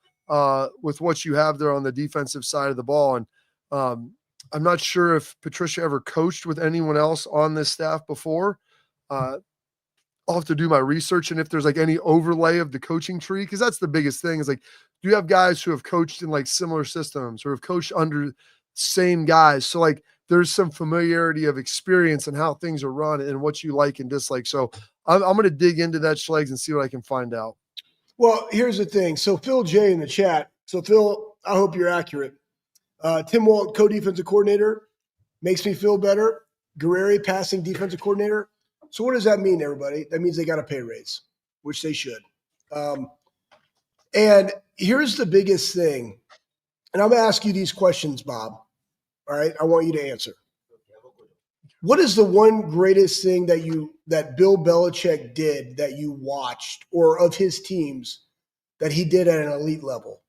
with what you have there on the defensive side of the ball. And I'm not sure if Patricia ever coached with anyone else on this staff before. I'll have to do my research, and if there's like any overlay of the coaching tree, because that's the biggest thing is like, do you have guys who have coached in like similar systems or have coached under same guys? So like there's some familiarity of experience and how things are run and what you like and dislike. So I'm going to dig into that, Schlegs, and see what I can find out. Well, here's the thing. So Phil J in the chat. So Phil, I hope you're accurate. Tim Walton, co-defensive coordinator, makes me feel better. Guerreri, passing defensive coordinator. So what does that mean, everybody? That means they got a pay raise, which they should. And here's the biggest thing. And I'm going to ask you these questions, Bob. All right? I want you to answer. What is the one greatest thing that Bill Belichick did that you watched, or of his teams that he did at an elite level?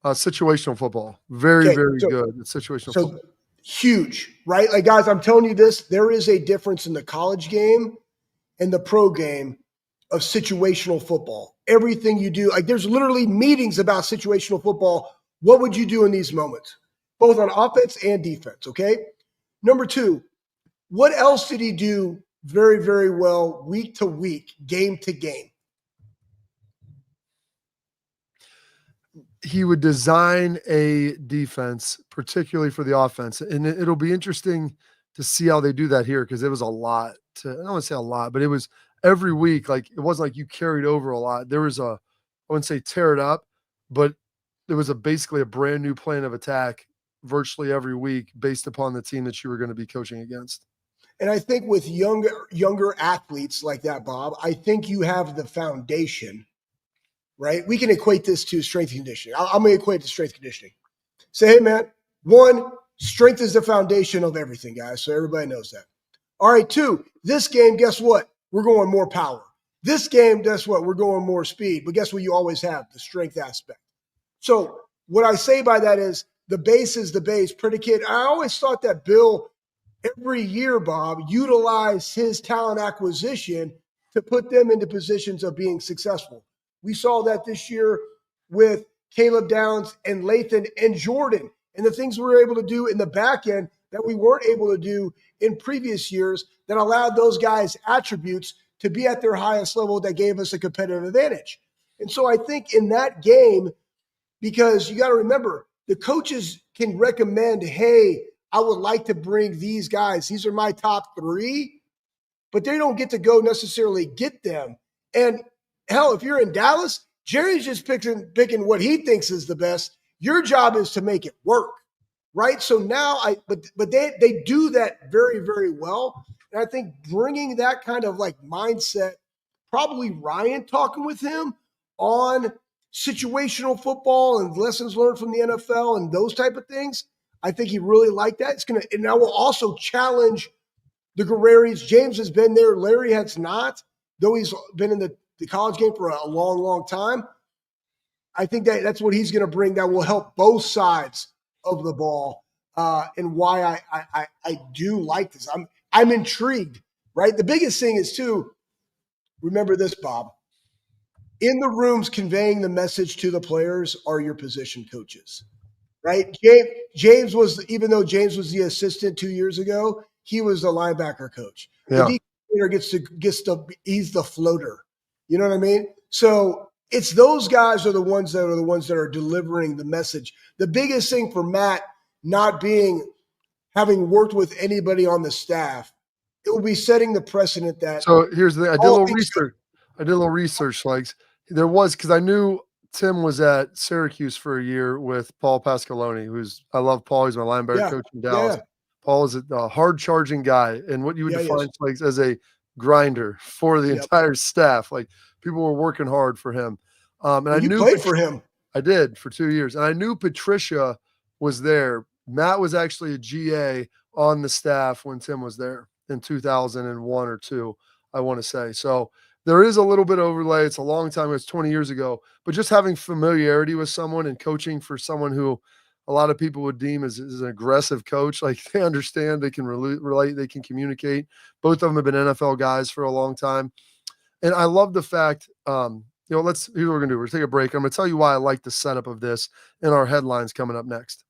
Situational football. Very good. It's situational football. Huge, right? Like, guys, I'm telling you this, there is a difference in the college game and the pro game of situational football. Everything you do, like there's literally meetings about situational football. What would you do in these moments? Both on offense and defense, okay? Number two, what else did he do very, very well week to week, game to game? He would design a defense, particularly for the offense. And it'll be interesting to see how they do that here, because it was a lot. I don't want to say a lot, but it was every week. Like, it wasn't like you carried over a lot. There was I wouldn't say tear it up, but there was basically a brand new plan of attack virtually every week based upon the team that you were going to be coaching against. And I think with younger athletes like that, Bob, I think you have the foundation, right? We can equate this to strength conditioning. I'm going to equate it to strength conditioning. Say, hey, man, one, strength is the foundation of everything, guys, so everybody knows that. All right, two, this game, guess what? We're going more power. This game, guess what? We're going more speed. But guess what you always have? The strength aspect. So what I say by that is the base is the base. Predicate. I always thought that Bill, every year, Bob, utilized his talent acquisition to put them into positions of being successful. We saw that this year with Caleb Downs and Lathan and Jordan, and the things we were able to do in the back end that we weren't able to do in previous years that allowed those guys attributes to be at their highest level that gave us a competitive advantage. And so I think in that game, because you got to remember, the coaches can recommend, hey, I would like to bring these guys. These are my top 3, but they don't get to go necessarily get them. And hell, if you're in Dallas, Jerry's just picking what he thinks is the best. Your job is to make it work, right? So now but they do that very, very well. And I think bringing that kind of like mindset, probably Ryan talking with him on situational football and lessons learned from the NFL and those type of things. I think he really liked that. And I will also challenge the Guerreros. James has been there. Larry has not, though he's been in the college game for a long, long time. I think that's what he's going to bring that will help both sides of the ball, and why I do like this. I'm intrigued, right? The biggest thing is, too, remember this, Bob. In the rooms conveying the message to the players are your position coaches, right? James was, even though James was the assistant 2 years ago, he was the linebacker coach. Yeah. The defense gets to he's the floater. You know what I mean? So it's those guys are the ones that are delivering the message. The biggest thing for Matt not having worked with anybody on the staff, it will be setting the precedent that. So here's the thing. I did a little research. Like there was, because I knew Tim was at Syracuse for a year with Paul Pasqualoni, I love Paul. He's my linebacker coach in Dallas. Yeah. Paul is a hard charging guy, and what you would define like as a grinder for the entire staff. Like people were working hard for him. And I knew played for him. I did for 2 years, and I knew Patricia was there. Matt was actually a GA on the staff when Tim was there in 2001 or 2, I want to say. So there is a little bit of overlay. It's a long time. It's 20 years ago. But just having familiarity with someone and coaching for someone who a lot of people would deem as an aggressive coach, like they understand, they can relate, they can communicate. Both of them have been NFL guys for a long time. And I love the fact, here's what we're going to do. We're going to take a break. I'm going to tell you why I like the setup of this in our headlines coming up next.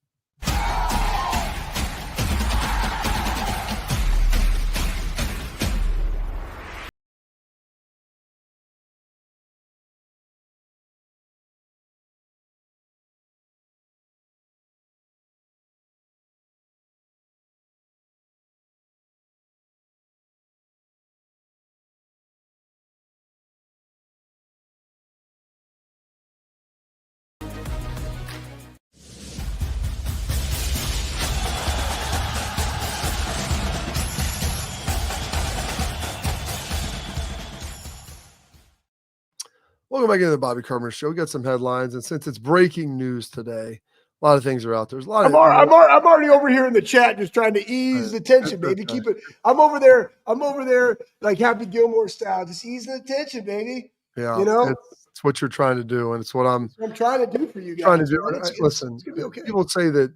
Welcome back into the Bobby Carpenter Show. We got some headlines, and since it's breaking news today, a lot of things are out there. There's a lot I'm already over here in the chat just trying to ease the tension, baby. Keep it. I'm over there like Happy Gilmore style, just easing the tension, baby. Yeah, you know, it's what you're trying to do, and it's what I'm trying to do for you guys. Trying to do. Listen, it's gonna be okay. People say that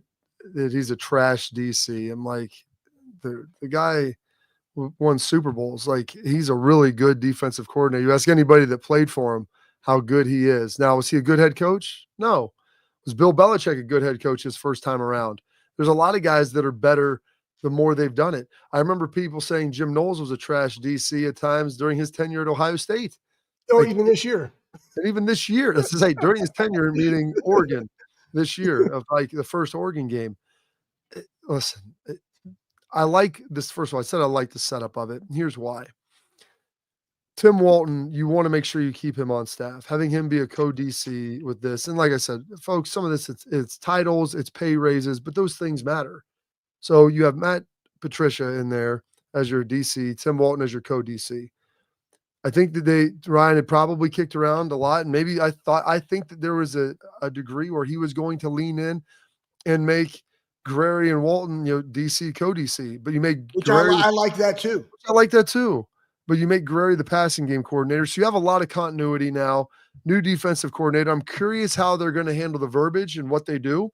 he's a trash DC. I'm like, the guy won Super Bowls. Like, he's a really good defensive coordinator. You ask anybody that played for him how good he is. Now, was he a good head coach? No. Was Bill Belichick a good head coach his first time around? There's a lot of guys that are better the more they've done it. I remember people saying Jim Knowles was a trash DC at times during his tenure at Ohio State. Or even this year. And even this year, this is like during his tenure meeting Oregon this year of like the first Oregon game. Listen, I like this. First of all, I said I like the setup of it. Here's why. Tim Walton, you want to make sure you keep him on staff, having him be a co-DC with this. And like I said, folks, some of this, it's titles, it's pay raises, but those things matter. So you have Matt Patricia in there as your DC, Tim Walton as your co-DC. I think that Ryan had probably kicked around a lot. And maybe I think that there was a degree where he was going to lean in and make Guerrero and Walton, DC, co-DC, but you make I like that too. I like that too. But you make Guerrero the passing game coordinator. So you have a lot of continuity now, new defensive coordinator. I'm curious how they're going to handle the verbiage and what they do.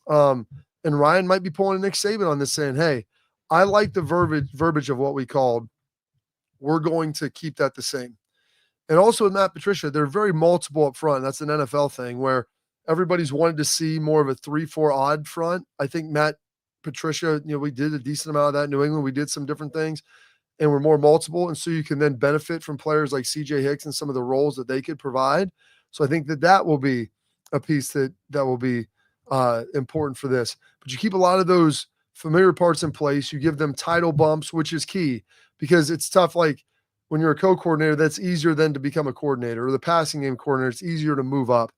And Ryan might be pulling a Nick Saban on this saying, hey, I like the verbiage of what we called. We're going to keep that the same. And also with Matt Patricia, they're very multiple up front. That's an NFL thing where everybody's wanted to see more of a 3-4 odd front. I think Matt Patricia, we did a decent amount of that in New England. We did some different things, and we're more multiple. And so you can then benefit from players like CJ Hicks and some of the roles that they could provide. So I think that will be a piece that will be important for this. But you keep a lot of those familiar parts in place. You give them title bumps, which is key, because it's tough. Like when you're a co-coordinator, that's easier than to become a coordinator, or the passing game coordinator. It's easier to move up.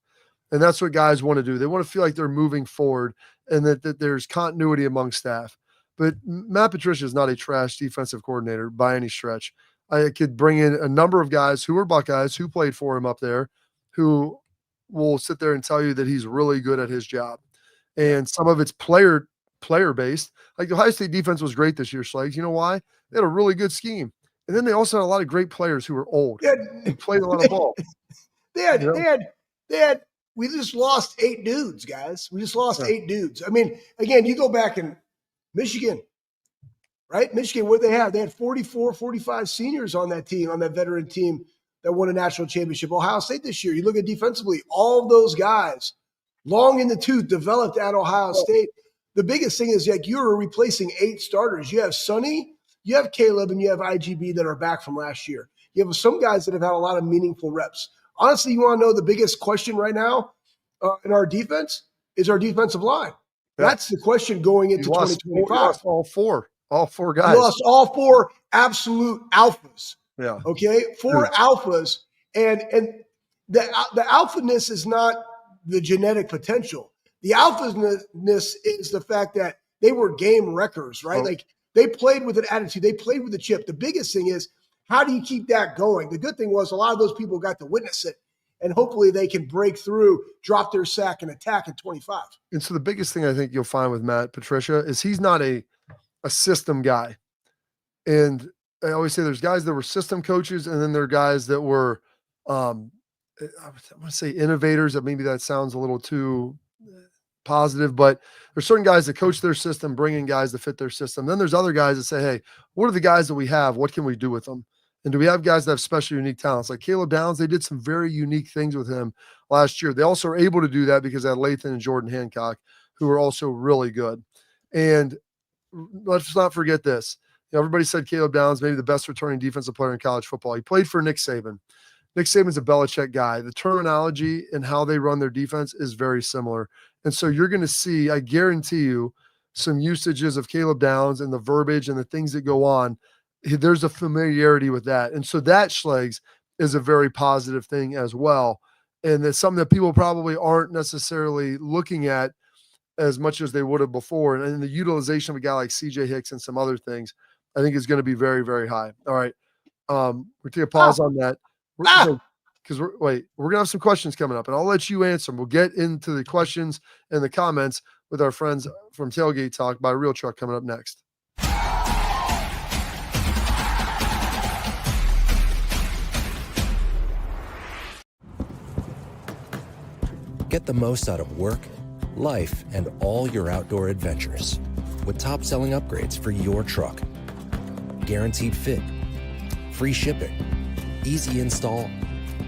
And that's what guys want to do. They want to feel like they're moving forward and that there's continuity among staff. But Matt Patricia is not a trash defensive coordinator by any stretch. I could bring in a number of guys who are Buckeyes who played for him up there, who will sit there and tell you that he's really good at his job. And some of it's player based. Like the Ohio State defense was great this year, Slags. You know why? They had a really good scheme. And then they also had a lot of great players who were old. Who played a lot of ball. They had we just lost 8 dudes, guys. We just lost 8 dudes. I mean, again, you go back in Michigan, right? Michigan, what they have? They had 44, 45 seniors on that team, on that veteran team that won a national championship. Ohio State this year, you look at defensively, all of those guys, long in the tooth, developed at Ohio State. The biggest thing is like you're replacing 8 starters. You have Sonny, you have Caleb, and you have IGB that are back from last year. You have some guys that have had a lot of meaningful reps. Honestly, you want to know the biggest question right now in our defense is our defensive line. Yeah. That's the question going into 2025. Lost all four guys. You lost all 4 absolute alphas. Yeah. Okay, 4 alphas, and the alphaness is not the genetic potential. The alphaness is the fact that they were game wreckers, right? Like they played with an attitude, they played with a chip. The biggest thing is, how do you keep that going? The good thing was a lot of those people got to witness it, and hopefully they can break through, drop their sack, and attack in 25. And so the biggest thing I think you'll find with Matt Patricia is he's not a system guy. And I always say there's guys that were system coaches, and then there are guys that were, I want to say innovators. Maybe that sounds a little too positive, but there's certain guys that coach their system, bring in guys that fit their system. Then there's other guys that say, hey, what are the guys that we have? What can we do with them? And do we have guys that have special, unique talents? Like Caleb Downs, they did some very unique things with him last year. They also are able to do that because they had Lathan and Jordan Hancock, who are also really good. And let's not forget this. Everybody said Caleb Downs, maybe the best returning defensive player in college football. He played for Nick Saban. Nick Saban's a Belichick guy. The terminology and how they run their defense is very similar. And so you're going to see, I guarantee you, some usages of Caleb Downs and the verbiage and the things that go on. There's a familiarity with that. And so that, Schlegs, is a very positive thing as well. And it's something that people probably aren't necessarily looking at as much as they would have before. And the utilization of a guy like CJ Hicks and some other things, I think is going to be very, very high. All right. We'll take a pause on that. Because we're going to have some questions coming up, and I'll let you answer them. We'll get into the questions and the comments with our friends from Tailgate Talk by Real Truck coming up next. Get the most out of work, life, and all your outdoor adventures with top-selling upgrades for your truck. Guaranteed fit, free shipping, easy install,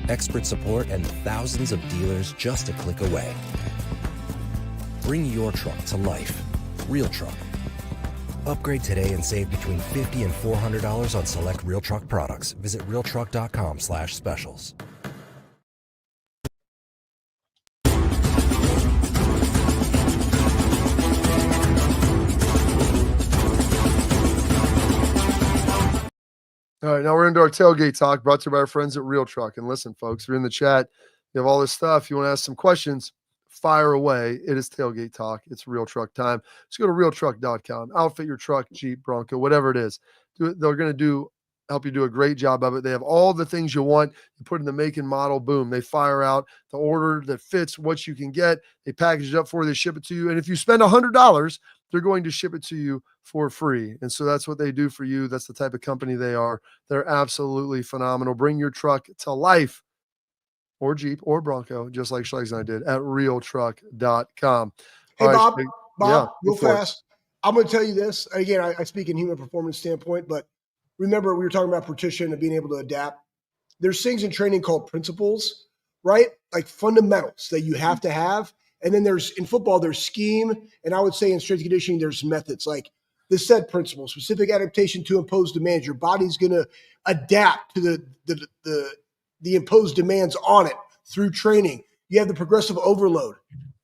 expert support, and thousands of dealers just a click away. Bring your truck to life. Real Truck. Upgrade today and save between $50 and $400 on select Real Truck products. Visit realtruck.com/specials. All right, now we're into our Tailgate Talk, brought to you by our friends at Real Truck. And listen, folks, if you're in the chat, you have all this stuff, you want to ask some questions, fire away. It is Tailgate Talk. It's Real Truck time. Just go to realtruck.com. Outfit your truck, Jeep, Bronco, whatever it is. They're going to help you do a great job of it. They have all the things you want. You put in the make and model, boom, they fire out the order that fits what you can get. They package it up for you, they ship it to you. And if you spend $100, they're going to ship it to you for free. And so that's what they do for you. That's the type of company they are. They're absolutely phenomenal. Bring your truck to life, or Jeep or Bronco, just like Schlegs and I did, at realtruck.com. Hey, All Bob, yeah, real fast. I'm going to tell you this. Again, I speak in human performance standpoint, but remember we were talking about Patricia and being able to adapt. There's things in training called principles, right? Like fundamentals that you have to have. And then in football, there's scheme. And I would say in strength and conditioning, there's methods like the SET principle, specific adaptation to imposed demands. Your body's going to adapt to the imposed demands on it through training. You have the progressive overload.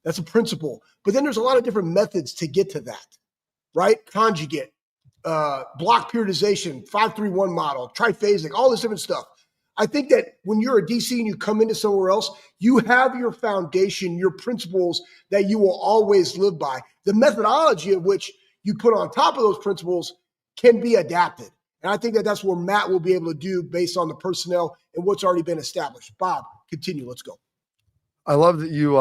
That's a principle. But then there's a lot of different methods to get to that, right? Conjugate, block periodization, 5-3-1 model, triphasic, all this different stuff. I think that when you're a DC and you come into somewhere else, you have your foundation, your principles that you will always live by. The methodology of which you put on top of those principles can be adapted. And I think that that's what Matt will be able to do based on the personnel and what's already been established. Bob, continue. Let's go. I love that you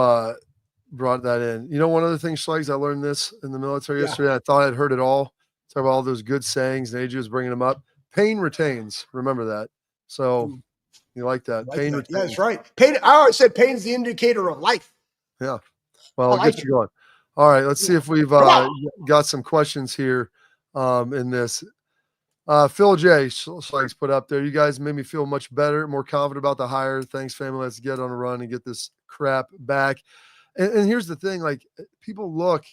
brought that in. You know, one other thing, Schlegs, I learned this in the military yesterday. I thought I'd heard it all. Talk about all those good sayings, and AJ was bringing them up. Pain retains. Remember that. So you like that. Pain retains. Yeah, that's right. Pain. I always said pain is the indicator of life. Yeah. Well, I'll get you going. All right. Let's see if we've got some questions here in this. Phil J. Schlegs put up there. You guys made me feel much better, more confident about the hire. Thanks, family. Let's get on a run and get this crap back. And here's the thing, like, people look,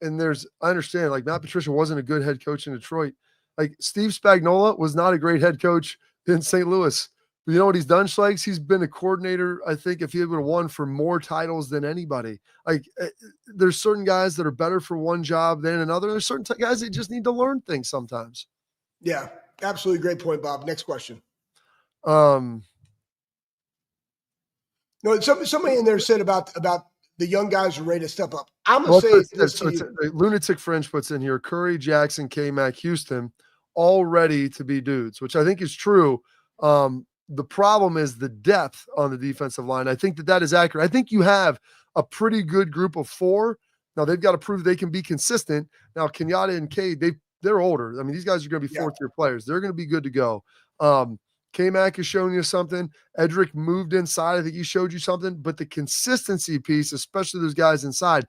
and I understand, like, Matt Patricia wasn't a good head coach in Detroit. Like, Steve Spagnuolo was not a great head coach in St. Louis. But you know what he's done, Schlegs? He's been a coordinator, I think, if he would have won for more titles than anybody. Like, there's certain guys that are better for one job than another. There's certain guys that just need to learn things sometimes. Yeah, absolutely great point, Bob. Next question. No, somebody in there said about the young guys are ready to step up. I'm going to say this to you. Lunatic Fringe puts in here, Curry, Jackson, K-Mac, Houston, all ready to be dudes, which I think is true. The problem is the depth on the defensive line. I think that is accurate. I think you have a pretty good group of 4. Now, they've got to prove they can be consistent. Now, Kenyatta and Cade, they're older. I mean, these guys are going to be fourth-year players. They're going to be good to go. K-Mac is showing you something. Edric moved inside. I think he showed you something. But the consistency piece, especially those guys inside,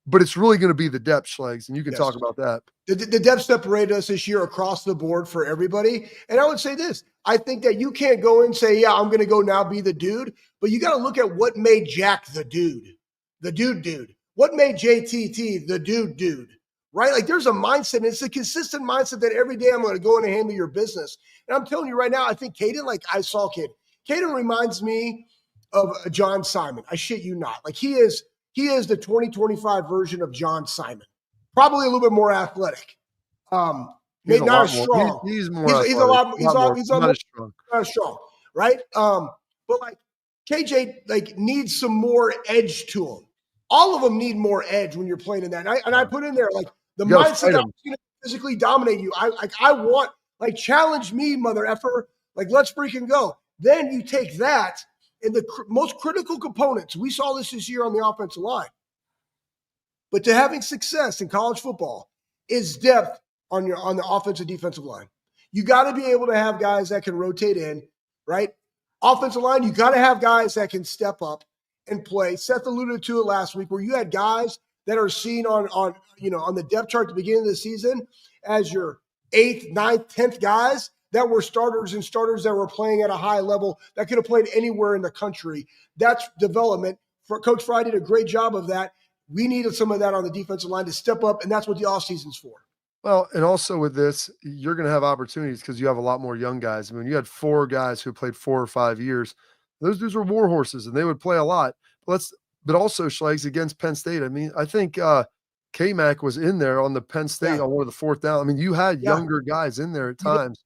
but it's really going to be the depth, Schlegs, and you can talk about that. The depth separated us this year across the board for everybody. And I would say this. I think that you can't go and say, yeah, I'm going to go now be the dude. But you got to look at what made Jack the dude. The dude. What made JTT the dude? Right? Like, there's a mindset, and it's a consistent mindset that every day I'm going to go in and handle your business. And I'm telling you right now, I think Caden, like I saw Caden reminds me of John Simon. I shit you not. Like, he is the 2025 version of John Simon. Probably a little bit more athletic. Maybe not as strong. He's not as strong. Right? But like KJ, like, needs some more edge to him. All of them need more edge when you're playing in that. And I put in there, like, the mindset that I'm going to physically dominate you. I want, like, challenge me, mother effer. Like, let's freaking go. Then you take that, and the most critical components, we saw this year on the offensive line. But to having success in college football is depth on the offensive defensive line. You got to be able to have guys that can rotate in, right? Offensive line, you got to have guys that can step up and play. Seth alluded to it last week, where you had guys that are seen on the depth chart at the beginning of the season as your 8th, 9th, 10th guys that were starters that were playing at a high level that could have played anywhere in the country. That's development. Coach Fry did a great job of that. We needed some of that on the defensive line to step up, and that's what the offseason's for. Well, and also with this, you're going to have opportunities because you have a lot more young guys. I mean, you had 4 guys who played 4 or 5 years. Those dudes were war horses, and they would play a lot. But also, Schlegs, against Penn State, I mean, I think K-Mac was in there on the Penn State on one of the 4th down. I mean, you had younger guys in there at times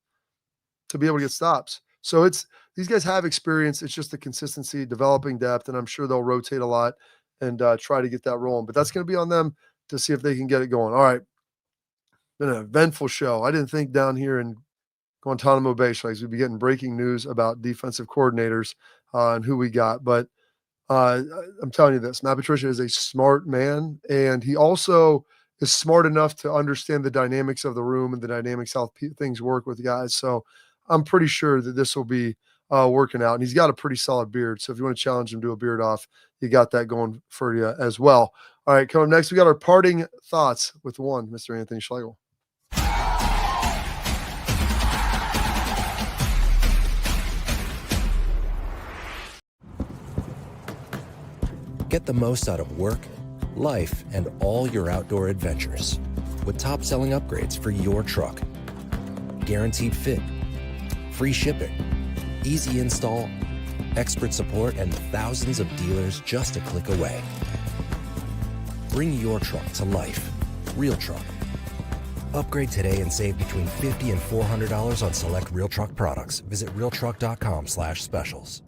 to be able to get stops. So these guys have experience. It's just the consistency, developing depth, and I'm sure they'll rotate a lot and try to get that rolling. But that's going to be on them to see if they can get it going. All right. Been an eventful show. I didn't think down here in Guantanamo Bay, Schlegs, we'd be getting breaking news about defensive coordinators and who we got. But I'm telling you this, Matt Patricia is a smart man, and he also is smart enough to understand the dynamics of the room and the dynamics how things work with guys. So I'm pretty sure that this will be working out. And he's got a pretty solid beard. So if you want to challenge him to a beard off, you got that going for you as well. All right, coming up next, we got our parting thoughts with one, Mr. Anthony Schlegel. Get the most out of work, life, and all your outdoor adventures with top-selling upgrades for your truck. Guaranteed fit, free shipping, easy install, expert support, and thousands of dealers just a click away. Bring your truck to life. Real Truck. Upgrade today and save between $50 and $400 on select Real Truck products. Visit realtruck.com/specials.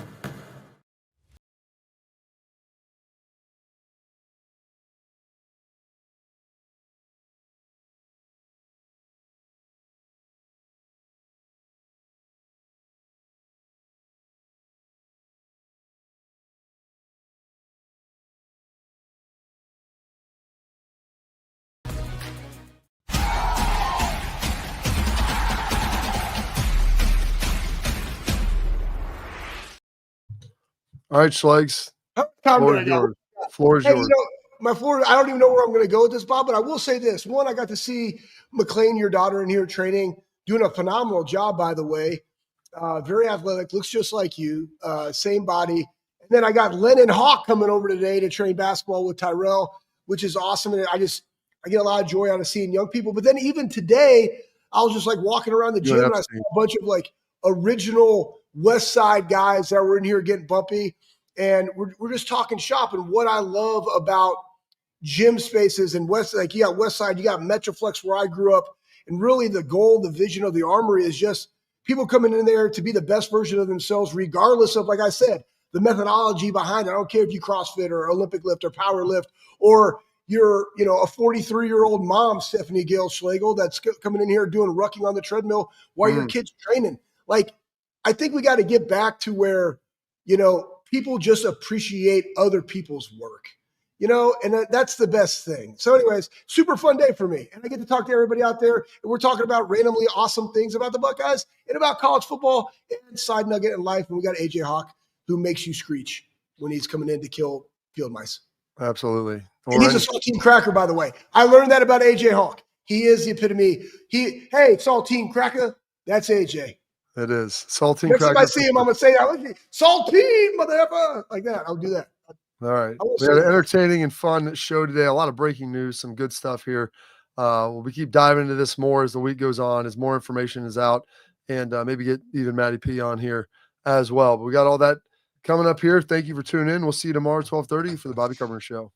All right, Schlegs. Floor is yours. Floor is Hey, yours. My floor, I don't even know where I'm going to go with this, Bob, but I will say this. One, I got to see McLean, your daughter, in here training, doing a phenomenal job, by the way. Very athletic, looks just like you, same body. And then I got Lennon Hawk coming over today to train basketball with Tyrell, which is awesome. And I get a lot of joy out of seeing young people. But then even today, I was just like walking around the gym and I saw a bunch of like original West Side guys that were in here getting bumpy. And we're just talking shop. And what I love about gym spaces and West, like you got West Side, you got Metroflex where I grew up. And really the goal, the vision of the Armory is just people coming in there to be the best version of themselves, regardless of, like I said, the methodology behind it. I don't care if you CrossFit or Olympic lift or power lift, or you're, a 43-year-old mom, Stephanie Gale Schlegel, that's coming in here doing rucking on the treadmill while your kid's training. Like, I think we got to get back to where, people just appreciate other people's work, and that's the best thing. So anyways, super fun day for me. And I get to talk to everybody out there. And we're talking about randomly awesome things about the Buckeyes and about college football and side nugget in life. And we got AJ Hawk, who makes you screech when he's coming in to kill field mice. Absolutely. And he's a saltine cracker, by the way. I learned that about AJ Hawk. He is the epitome. Hey, saltine cracker, that's AJ. It is. Saltine Next cracker. time I see him, I'm going to say, saltine, motherfucker. Like that. I'll do that. All right. We had an entertaining and fun show today. A lot of breaking news, some good stuff here. We'll keep diving into this more as the week goes on, as more information is out, and maybe get even Matty P on here as well. But we got all that coming up here. Thank you for tuning in. We'll see you tomorrow, 12:30 for the Bobby Carpenter Show.